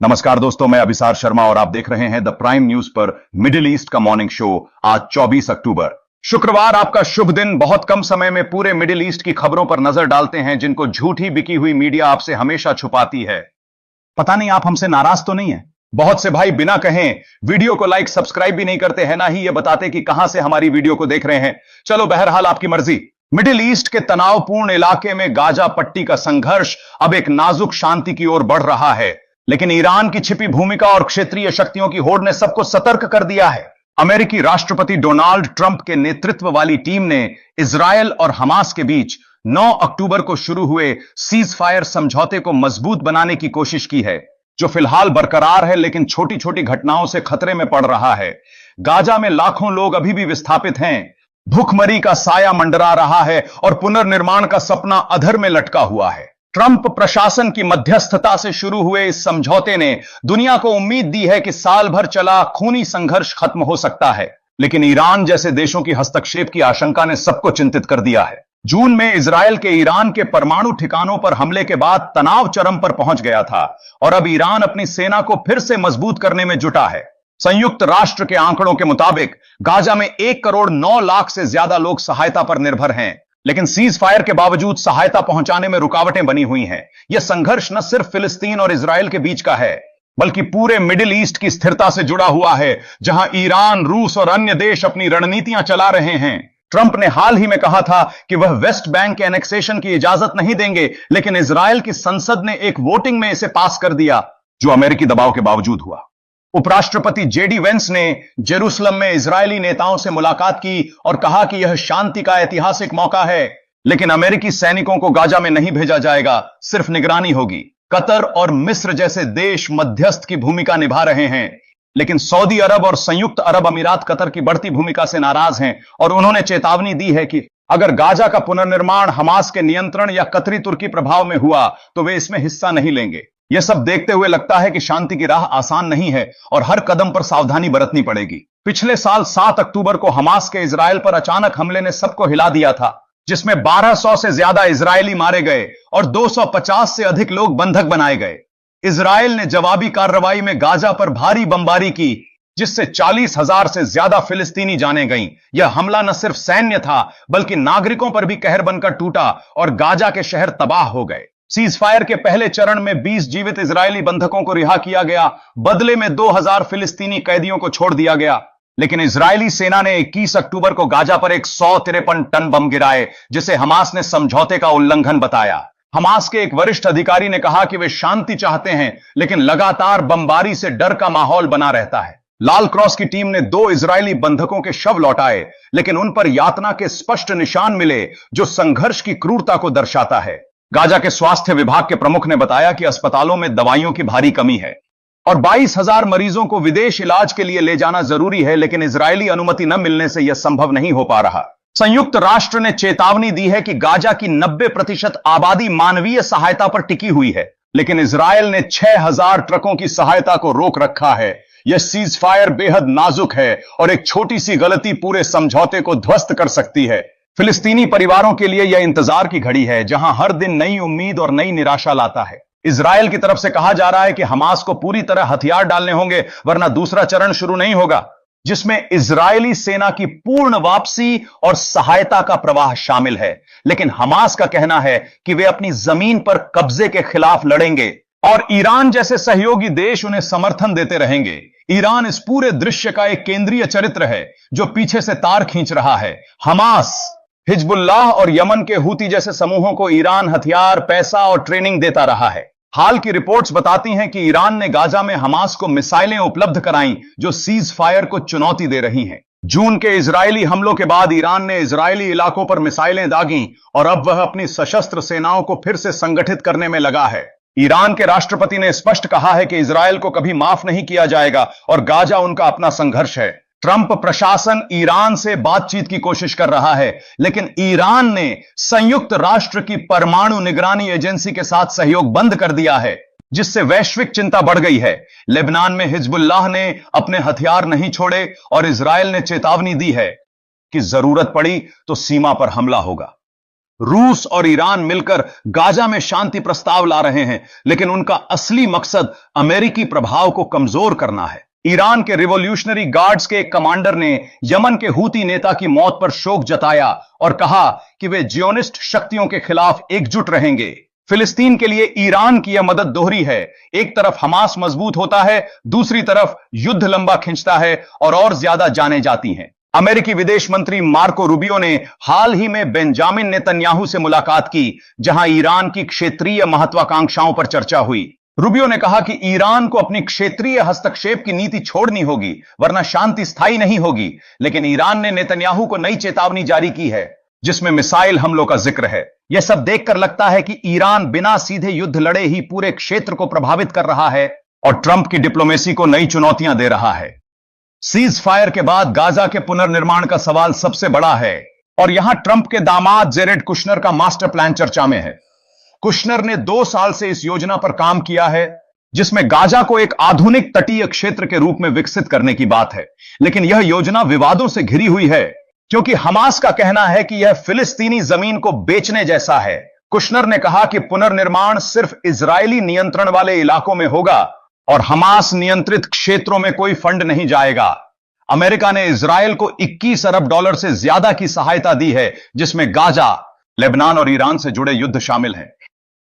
नमस्कार दोस्तों, मैं अभिसार शर्मा और आप देख रहे हैं द प्राइम न्यूज पर मिडिल ईस्ट का मॉर्निंग शो। आज 24 अक्टूबर शुक्रवार, आपका शुभ दिन। बहुत कम समय में पूरे मिडिल ईस्ट की खबरों पर नजर डालते हैं जिनको झूठी बिकी हुई मीडिया आपसे हमेशा छुपाती है। पता नहीं आप हमसे नाराज तो नहीं है? बहुत से भाई बिना कहें वीडियो को लाइक सब्सक्राइब भी नहीं करते हैं, ना ही ये बताते कि कहां से हमारी वीडियो को देख रहे हैं। चलो बहरहाल आपकी मर्जी। मिडिल ईस्ट के तनावपूर्ण इलाके में गाजा पट्टी का संघर्ष अब एक नाजुक शांति की ओर बढ़ रहा है, लेकिन ईरान की छिपी भूमिका और क्षेत्रीय शक्तियों की होड़ ने सबको सतर्क कर दिया है। अमेरिकी राष्ट्रपति डोनाल्ड ट्रंप के नेतृत्व वाली टीम ने इजरायल और हमास के बीच 9 अक्टूबर को शुरू हुए सीज फायर समझौते को मजबूत बनाने की कोशिश की है, जो फिलहाल बरकरार है लेकिन छोटी छोटी घटनाओं से खतरे में पड़ रहा है। गाजा में लाखों लोग अभी भी विस्थापित हैं, भूखमरी का साया मंडरा रहा है और पुनर्निर्माण का सपना अधर में लटका हुआ है। ट्रंप प्रशासन की मध्यस्थता से शुरू हुए इस समझौते ने दुनिया को उम्मीद दी है कि साल भर चला खूनी संघर्ष खत्म हो सकता है, लेकिन ईरान जैसे देशों की हस्तक्षेप की आशंका ने सबको चिंतित कर दिया है। जून में इजरायल के ईरान के परमाणु ठिकानों पर हमले के बाद तनाव चरम पर पहुंच गया था और अब ईरान अपनी सेना को फिर से मजबूत करने में जुटा है। संयुक्त राष्ट्र के आंकड़ों के मुताबिक गाजा में 1 करोड़ 9 लाख से ज्यादा लोग सहायता पर निर्भर हैं, लेकिन सीज फायर के बावजूद सहायता पहुंचाने में रुकावटें बनी हुई हैं। यह संघर्ष न सिर्फ फिलिस्तीन और इजरायल के बीच का है, बल्कि पूरे मिडिल ईस्ट की स्थिरता से जुड़ा हुआ है, जहां ईरान, रूस और अन्य देश अपनी रणनीतियां चला रहे हैं। ट्रंप ने हाल ही में कहा था कि वह वेस्ट बैंक के एनेक्सेशन की इजाजत नहीं देंगे, लेकिन इजरायल की संसद ने एक वोटिंग में इसे पास कर दिया, जो अमेरिकी दबाव के बावजूद हुआ। उपराष्ट्रपति जेडी वेंस ने जेरूसलम में इजरायली नेताओं से मुलाकात की और कहा कि यह शांति का ऐतिहासिक मौका है, लेकिन अमेरिकी सैनिकों को गाजा में नहीं भेजा जाएगा, सिर्फ निगरानी होगी। कतर और मिस्र जैसे देश मध्यस्थ की भूमिका निभा रहे हैं, लेकिन सऊदी अरब और संयुक्त अरब अमीरात कतर की बढ़ती भूमिका से नाराज हैं और उन्होंने चेतावनी दी है कि अगर गाजा का पुनर्निर्माण हमास के नियंत्रण या कतरी तुर्की प्रभाव में हुआ तो वे इसमें हिस्सा नहीं लेंगे। यह सब देखते हुए लगता है कि शांति की राह आसान नहीं है और हर कदम पर सावधानी बरतनी पड़ेगी। पिछले साल 7 अक्टूबर को हमास के इजरायल पर अचानक हमले ने सबको हिला दिया था, जिसमें 1200 से ज्यादा इजरायली मारे गए और 250 से अधिक लोग बंधक बनाए गए। इजरायल ने जवाबी कार्रवाई में गाजा पर भारी बमबारी की, जिससे 40,000 से ज्यादा फिलिस्तीनी जाने गईं। यह हमला न सिर्फ सैन्य था, बल्कि नागरिकों पर भी कहर बनकर टूटा और गाजा के शहर तबाह हो गए। सीज फायर के पहले चरण में 20 जीवित इजरायली बंधकों को रिहा किया गया, बदले में 2000 फिलिस्तीनी कैदियों को छोड़ दिया गया। लेकिन इजरायली सेना ने 21 अक्टूबर को गाजा पर 153 टन बम गिराए, जिसे हमास ने समझौते का उल्लंघन बताया। हमास के एक वरिष्ठ अधिकारी ने कहा कि वे शांति चाहते हैं, लेकिन लगातार बमबारी से डर का माहौल बना रहता है। लाल क्रॉस की टीम ने 2 इजरायली बंधकों के शव लौटाए, लेकिन उन पर यातना के स्पष्ट निशान मिले, जो संघर्ष की क्रूरता को दर्शाता है। गाजा के स्वास्थ्य विभाग के प्रमुख ने बताया कि अस्पतालों में दवाइयों की भारी कमी है और 22,000 मरीजों को विदेश इलाज के लिए ले जाना जरूरी है, लेकिन इजरायली अनुमति न मिलने से यह संभव नहीं हो पा रहा। संयुक्त राष्ट्र ने चेतावनी दी है कि गाजा की 90% आबादी मानवीय सहायता पर टिकी हुई है, लेकिन इजरायल ने 6,000 ट्रकों की सहायता को रोक रखा है। यह सीज फायर बेहद नाजुक है और एक छोटी सी गलती पूरे समझौते को ध्वस्त कर सकती है। फिलिस्तीनी परिवारों के लिए यह इंतजार की घड़ी है, जहां हर दिन नई उम्मीद और नई निराशा लाता है। इजरायल की तरफ से कहा जा रहा है कि हमास को पूरी तरह हथियार डालने होंगे, वरना दूसरा चरण शुरू नहीं होगा, जिसमें इजरायली सेना की पूर्ण वापसी और सहायता का प्रवाह शामिल है। लेकिन हमास का कहना है कि वे अपनी जमीन पर कब्जे के खिलाफ लड़ेंगे और ईरान जैसे सहयोगी देश उन्हें समर्थन देते रहेंगे। ईरान इस पूरे दृश्य का एक केंद्रीय चरित्र है, जो पीछे से तार खींच रहा है। हमास, हिजबुल्लाह और यमन के हूती जैसे समूहों को ईरान हथियार, पैसा और ट्रेनिंग देता रहा है। हाल की रिपोर्ट्स बताती हैं कि ईरान ने गाजा में हमास को मिसाइलें उपलब्ध कराईं, जो सीज फायर को चुनौती दे रही हैं। जून के इजरायली हमलों के बाद ईरान ने इजरायली इलाकों पर मिसाइलें दागीं और अब वह अपनी सशस्त्र सेनाओं को फिर से संगठित करने में लगा है। ईरान के राष्ट्रपति ने स्पष्ट कहा है कि इजरायल को कभी माफ नहीं किया जाएगा और गाजा उनका अपना संघर्ष है। ट्रंप प्रशासन ईरान से बातचीत की कोशिश कर रहा है, लेकिन ईरान ने संयुक्त राष्ट्र की परमाणु निगरानी एजेंसी के साथ सहयोग बंद कर दिया है, जिससे वैश्विक चिंता बढ़ गई है। लेबनान में हिजबुल्लाह ने अपने हथियार नहीं छोड़े और इजरायल ने चेतावनी दी है कि जरूरत पड़ी तो सीमा पर हमला होगा। रूस और ईरान मिलकर गाजा में शांति प्रस्ताव ला रहे हैं, लेकिन उनका असली मकसद अमेरिकी प्रभाव को कमजोर करना है। ईरान के रिवॉल्यूशनरी गार्ड्स के एक कमांडर ने यमन के हूती नेता की मौत पर शोक जताया और कहा कि वे जियोनिस्ट शक्तियों के खिलाफ एकजुट रहेंगे। फिलिस्तीन के लिए ईरान की यह मदद दोहरी है। एक तरफ हमास मजबूत होता है, दूसरी तरफ युद्ध लंबा खिंचता है और ज्यादा जाने जाती हैं। अमेरिकी विदेश मंत्री मार्को रूबियो ने हाल ही में बेंजामिन नेतन्याहू से मुलाकात की, जहां ईरान की क्षेत्रीय महत्वाकांक्षाओं पर चर्चा हुई। रूबियो ने कहा कि ईरान को अपनी क्षेत्रीय हस्तक्षेप की नीति छोड़नी होगी, वरना शांति स्थायी नहीं होगी। लेकिन ईरान ने नेतन्याहू को नई चेतावनी जारी की है, जिसमें मिसाइल हमलों का जिक्र है। यह सब देखकर लगता है कि ईरान बिना सीधे युद्ध लड़े ही पूरे क्षेत्र को प्रभावित कर रहा है और ट्रंप की डिप्लोमेसी को नई चुनौतियां दे रहा है। सीज फायर के बाद गाजा के पुनर्निर्माण का सवाल सबसे बड़ा है और यहां ट्रंप के दामाद जेरेड कुशनर का मास्टर प्लान चर्चा में है। कुशनर ने 2 साल से इस योजना पर काम किया है, जिसमें गाजा को एक आधुनिक तटीय क्षेत्र के रूप में विकसित करने की बात है। लेकिन यह योजना विवादों से घिरी हुई है, क्योंकि हमास का कहना है कि यह फिलिस्तीनी जमीन को बेचने जैसा है। कुशनर ने कहा कि पुनर्निर्माण सिर्फ इजरायली नियंत्रण वाले इलाकों में होगा और हमास नियंत्रित क्षेत्रों में कोई फंड नहीं जाएगा। अमेरिका ने इजरायल को $21 अरब से ज्यादा की सहायता दी है, जिसमें गाजा, लेबनान और ईरान से जुड़े युद्ध शामिल हैं।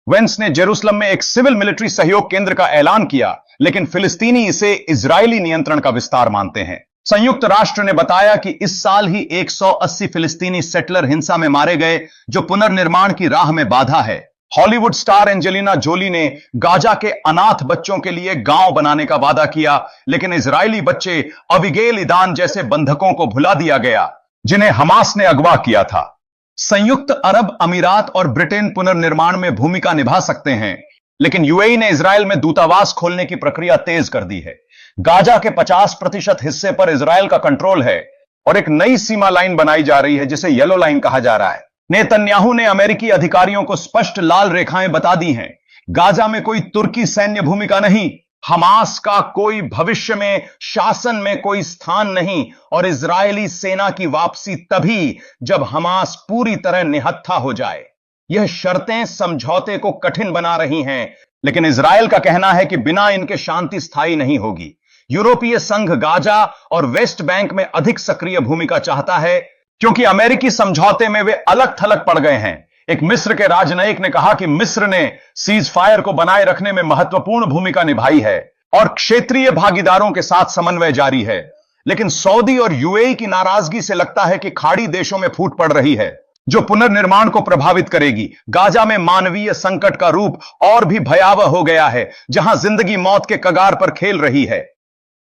वेंस ने जेरूसलम में एक सिविल मिलिट्री सहयोग केंद्र का ऐलान किया, लेकिन फिलिस्तीनी इसे इजरायली नियंत्रण का विस्तार मानते हैं। संयुक्त राष्ट्र ने बताया कि इस साल ही 180 फिलिस्तीनी सेटलर हिंसा में मारे गए, जो पुनर्निर्माण की राह में बाधा है। हॉलीवुड स्टार एंजेलिना जोली ने गाजा के अनाथ बच्चों के लिए गांव बनाने का वादा किया, लेकिन इजरायली बच्चे अबिगेल इदान जैसे बंधकों को भुला दिया गया, जिन्हें हमास ने अगवा किया था। संयुक्त अरब अमीरात और ब्रिटेन पुनर्निर्माण में भूमिका निभा सकते हैं, लेकिन यूएई ने इजरायल में दूतावास खोलने की प्रक्रिया तेज कर दी है। गाजा के 50% हिस्से पर इजरायल का कंट्रोल है और एक नई सीमा लाइन बनाई जा रही है, जिसे येलो लाइन कहा जा रहा है। नेतन्याहू ने अमेरिकी अधिकारियों को स्पष्ट लाल रेखाएं बता दी हैं। गाजा में कोई तुर्की सैन्य भूमिका नहीं, हमास का कोई भविष्य में शासन में कोई स्थान नहीं और इजरायली सेना की वापसी तभी जब हमास पूरी तरह निहत्था हो जाए। यह शर्तें समझौते को कठिन बना रही हैं, लेकिन इजरायल का कहना है कि बिना इनके शांति स्थायी नहीं होगी। यूरोपीय संघ गाजा और वेस्ट बैंक में अधिक सक्रिय भूमिका चाहता है, क्योंकि अमेरिकी समझौते में वे अलग थलग पड़ गए हैं। एक मिस्र के राजनयिक ने कहा कि मिस्र ने सीज फायर को बनाए रखने में महत्वपूर्ण भूमिका निभाई है और क्षेत्रीय भागीदारों के साथ समन्वय जारी है। लेकिन सऊदी और यूएई की नाराजगी से लगता है कि खाड़ी देशों में फूट पड़ रही है, जो पुनर्निर्माण को प्रभावित करेगी। गाजा में मानवीय संकट का रूप और भी भयावह हो गया है, जहां जिंदगी मौत के कगार पर खेल रही है।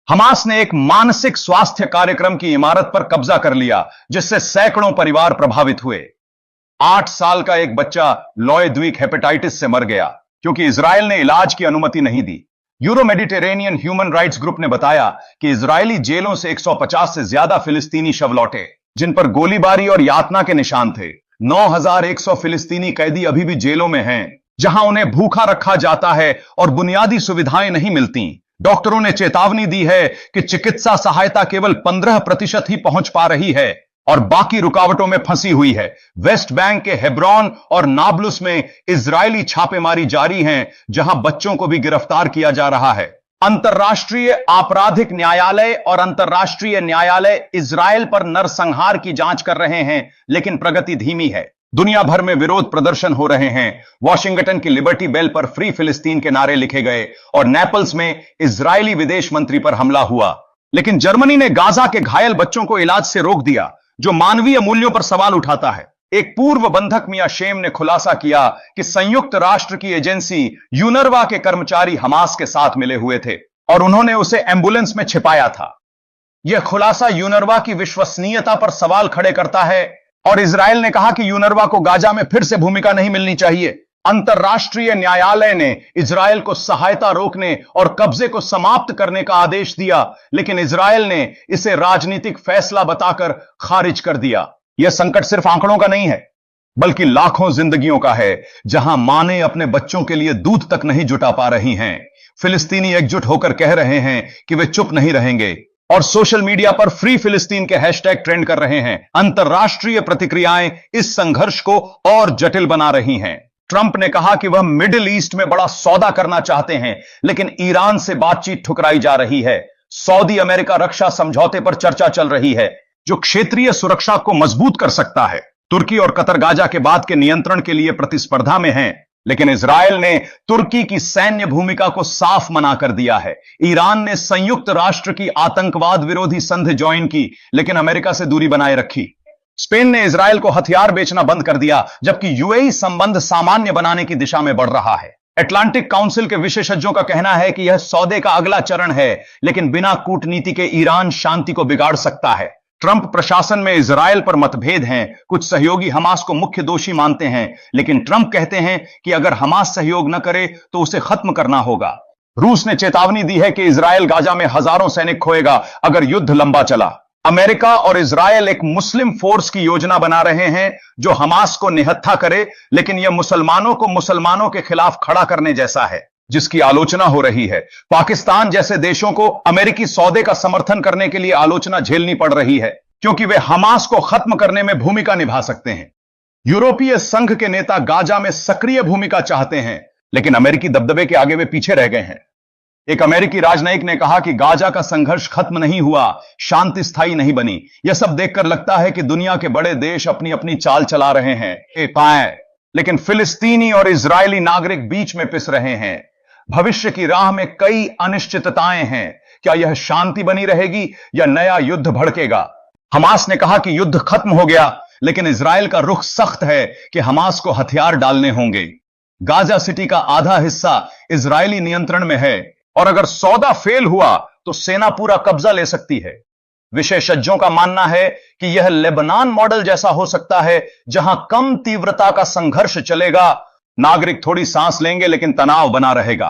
हमास ने एक मानसिक स्वास्थ्य कार्यक्रम की इमारत पर कब्जा कर लिया, जिससे सैकड़ों परिवार प्रभावित हुए। 8 साल का एक बच्चा लॉय द्वीप हेपेटाइटिस से मर गया, क्योंकि इजरायल ने इलाज की अनुमति नहीं दी। Euro Mediterranean human rights group ने बताया कि इजरायली जेलों से 150 से ज्यादा फिलिस्तीनी शव लौटे, जिन पर गोलीबारी और यातना के निशान थे। 9100 फिलिस्तीनी कैदी अभी भी जेलों में हैं, जहां उन्हें भूखा रखा जाता है और बुनियादी सुविधाएं नहीं मिलती। डॉक्टरों ने चेतावनी दी है कि चिकित्सा सहायता केवल 15% ही पहुंच पा रही है और बाकी रुकावटों में फंसी हुई है। वेस्ट बैंक के हेब्रॉन और नाब्लुस में इजरायली छापेमारी जारी हैं, जहां बच्चों को भी गिरफ्तार किया जा रहा है। अंतर्राष्ट्रीय आपराधिक न्यायालय और अंतर्राष्ट्रीय न्यायालय इजरायल पर नरसंहार की जांच कर रहे हैं, लेकिन प्रगति धीमी है। दुनिया भर में विरोध प्रदर्शन हो रहे हैं। वॉशिंगटन की लिबर्टी बेल पर फ्री फिलिस्तीन के नारे लिखे गए और नेपल्स में इजरायली विदेश मंत्री पर हमला हुआ। लेकिन जर्मनी ने गाजा के घायल बच्चों को इलाज से रोक दिया, जो मानवीय मूल्यों पर सवाल उठाता है। एक पूर्व बंधक मिया शेम ने खुलासा किया कि संयुक्त राष्ट्र की एजेंसी यूनरवा के कर्मचारी हमास के साथ मिले हुए थे और उन्होंने उसे एम्बुलेंस में छिपाया था। यह खुलासा यूनरवा की विश्वसनीयता पर सवाल खड़े करता है और इजरायल ने कहा कि यूनरवा को गाजा में फिर से भूमिका नहीं मिलनी चाहिए। अंतर्राष्ट्रीय न्यायालय ने इजरायल को सहायता रोकने और कब्जे को समाप्त करने का आदेश दिया, लेकिन इजरायल ने इसे राजनीतिक फैसला बताकर खारिज कर दिया। यह संकट सिर्फ आंकड़ों का नहीं है, बल्कि लाखों जिंदगियों का है, जहां मां अपने बच्चों के लिए दूध तक नहीं जुटा पा रही हैं। फिलिस्तीनी एकजुट होकर कह रहे हैं कि वे चुप नहीं रहेंगे। और सोशल मीडिया पर फ्री फिलिस्तीन के हैशटैग ट्रेंड कर रहे हैं। अंतरराष्ट्रीय प्रतिक्रियाएं इस संघर्ष को और जटिल बना रही हैं। ट्रंप ने कहा कि वह मिडिल ईस्ट में बड़ा सौदा करना चाहते हैं, लेकिन ईरान से बातचीत ठुकराई जा रही है। सऊदी अमेरिका रक्षा समझौते पर चर्चा चल रही है, जो क्षेत्रीय सुरक्षा को मजबूत कर सकता है। तुर्की और कतर गाजा के बाद के नियंत्रण के लिए प्रतिस्पर्धा में हैं, लेकिन इजरायल ने तुर्की की सैन्य भूमिका को साफ मना कर दिया है। ईरान ने संयुक्त राष्ट्र की आतंकवाद विरोधी संधि ज्वाइन की, लेकिन अमेरिका से दूरी बनाए रखी। स्पेन ने इजरायल को हथियार बेचना बंद कर दिया, जबकि यूएई संबंध सामान्य बनाने की दिशा में बढ़ रहा है। अटलांटिक काउंसिल के विशेषज्ञों का कहना है कि यह सौदे का अगला चरण है, लेकिन बिना कूटनीति के ईरान शांति को बिगाड़ सकता है। ट्रंप प्रशासन में इजरायल पर मतभेद हैं। कुछ सहयोगी हमास को मुख्य दोषी मानते हैं, लेकिन ट्रंप कहते हैं कि अगर हमास सहयोग न करे तो उसे खत्म करना होगा। रूस ने चेतावनी दी है कि इजरायल गाजा में हजारों सैनिक खोएगा अगर युद्ध लंबा चला। अमेरिका और इजरायल एक मुस्लिम फोर्स की योजना बना रहे हैं जो हमास को निहत्था करे, लेकिन यह मुसलमानों को मुसलमानों के खिलाफ खड़ा करने जैसा है, जिसकी आलोचना हो रही है। पाकिस्तान जैसे देशों को अमेरिकी सौदे का समर्थन करने के लिए आलोचना झेलनी पड़ रही है, क्योंकि वे हमास को खत्म करने में भूमिका निभा सकते हैं। यूरोपीय संघ के नेता गाजा में सक्रिय भूमिका चाहते हैं, लेकिन अमेरिकी दबदबे के आगे वे पीछे रह गए हैं। एक अमेरिकी राजनयिक ने कहा कि गाजा का संघर्ष खत्म नहीं हुआ, शांति स्थायी नहीं बनी। यह सब देखकर लगता है कि दुनिया के बड़े देश अपनी अपनी चाल चला रहे हैं, लेकिन फिलिस्तीनी और इजरायली नागरिक बीच में पिस रहे हैं। भविष्य की राह में कई अनिश्चितताएं हैं। क्या यह शांति बनी रहेगी या नया युद्ध भड़केगा? हमास ने कहा कि युद्ध खत्म हो गया, लेकिन इजरायल का रुख सख्त है कि हमास को हथियार डालने होंगे। गाजा सिटी का आधा हिस्सा इजरायली नियंत्रण में है, और अगर सौदा फेल हुआ तो सेना पूरा कब्जा ले सकती है। विशेषज्ञों का मानना है कि यह लेबनान मॉडल जैसा हो सकता है, जहां कम तीव्रता का संघर्ष चलेगा, नागरिक थोड़ी सांस लेंगे, लेकिन तनाव बना रहेगा।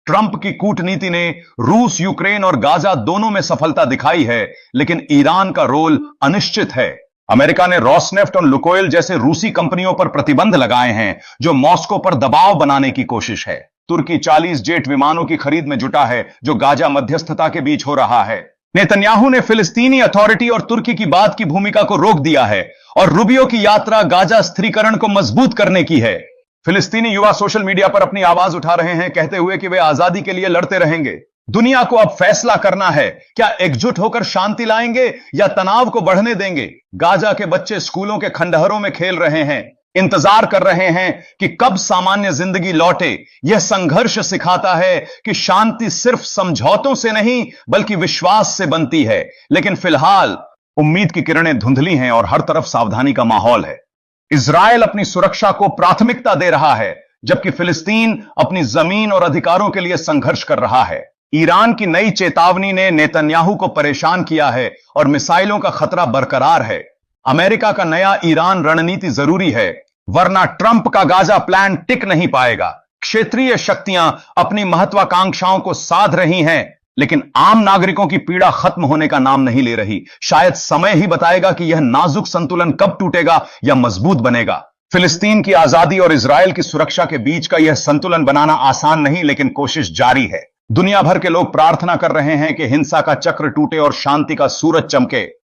ट्रंप की कूटनीति ने रूस, यूक्रेन और गाजा दोनों में सफलता दिखाई है, लेकिन ईरान का रोल अनिश्चित है। अमेरिका ने रोसनेफ्ट और लुकोइल जैसे रूसी कंपनियों पर प्रतिबंध लगाए हैं, जो मॉस्को पर दबाव बनाने की कोशिश है। तुर्की 40 जेट विमानों की खरीद में जुटा है, जो गाजा मध्यस्थता के बीच हो रहा है। नेतन्याहू ने फिलिस्तीनी अथॉरिटी और तुर्की की बात की भूमिका को रोक दिया है, और रूबियो की यात्रा गाजा स्थिरीकरण को मजबूत करने की है। फिलिस्तीनी युवा सोशल मीडिया पर अपनी आवाज उठा रहे हैं, कहते हुए कि वे आजादी के लिए लड़ते रहेंगे। दुनिया को अब फैसला करना है, क्या एकजुट होकर शांति लाएंगे या तनाव को बढ़ने देंगे। गाजा के बच्चे स्कूलों के खंडहरों में खेल रहे हैं, इंतजार कर रहे हैं कि कब सामान्य जिंदगी लौटे। यह संघर्ष सिखाता है कि शांति सिर्फ समझौतों से नहीं, बल्कि विश्वास से बनती है। लेकिन फिलहाल उम्मीद की किरणें धुंधली हैं और हर तरफ सावधानी का माहौल है। इजरायल अपनी सुरक्षा को प्राथमिकता दे रहा है, जबकि फिलिस्तीन अपनी जमीन और अधिकारों के लिए संघर्ष कर रहा है। ईरान की नई चेतावनी ने नेतन्याहू को परेशान किया है और मिसाइलों का खतरा बरकरार है। अमेरिका का नया ईरान रणनीति जरूरी है, वरना ट्रंप का गाजा प्लान टिक नहीं पाएगा। क्षेत्रीय शक्तियां अपनी महत्वाकांक्षाओं को साध रही हैं, लेकिन आम नागरिकों की पीड़ा खत्म होने का नाम नहीं ले रही। शायद समय ही बताएगा कि यह नाजुक संतुलन कब टूटेगा या मजबूत बनेगा। फिलिस्तीन की आजादी और इजरायल की सुरक्षा के बीच का यह संतुलन बनाना आसान नहीं, लेकिन कोशिश जारी है। दुनिया भर के लोग प्रार्थना कर रहे हैं कि हिंसा का चक्र टूटे और शांति का सूरज चमके।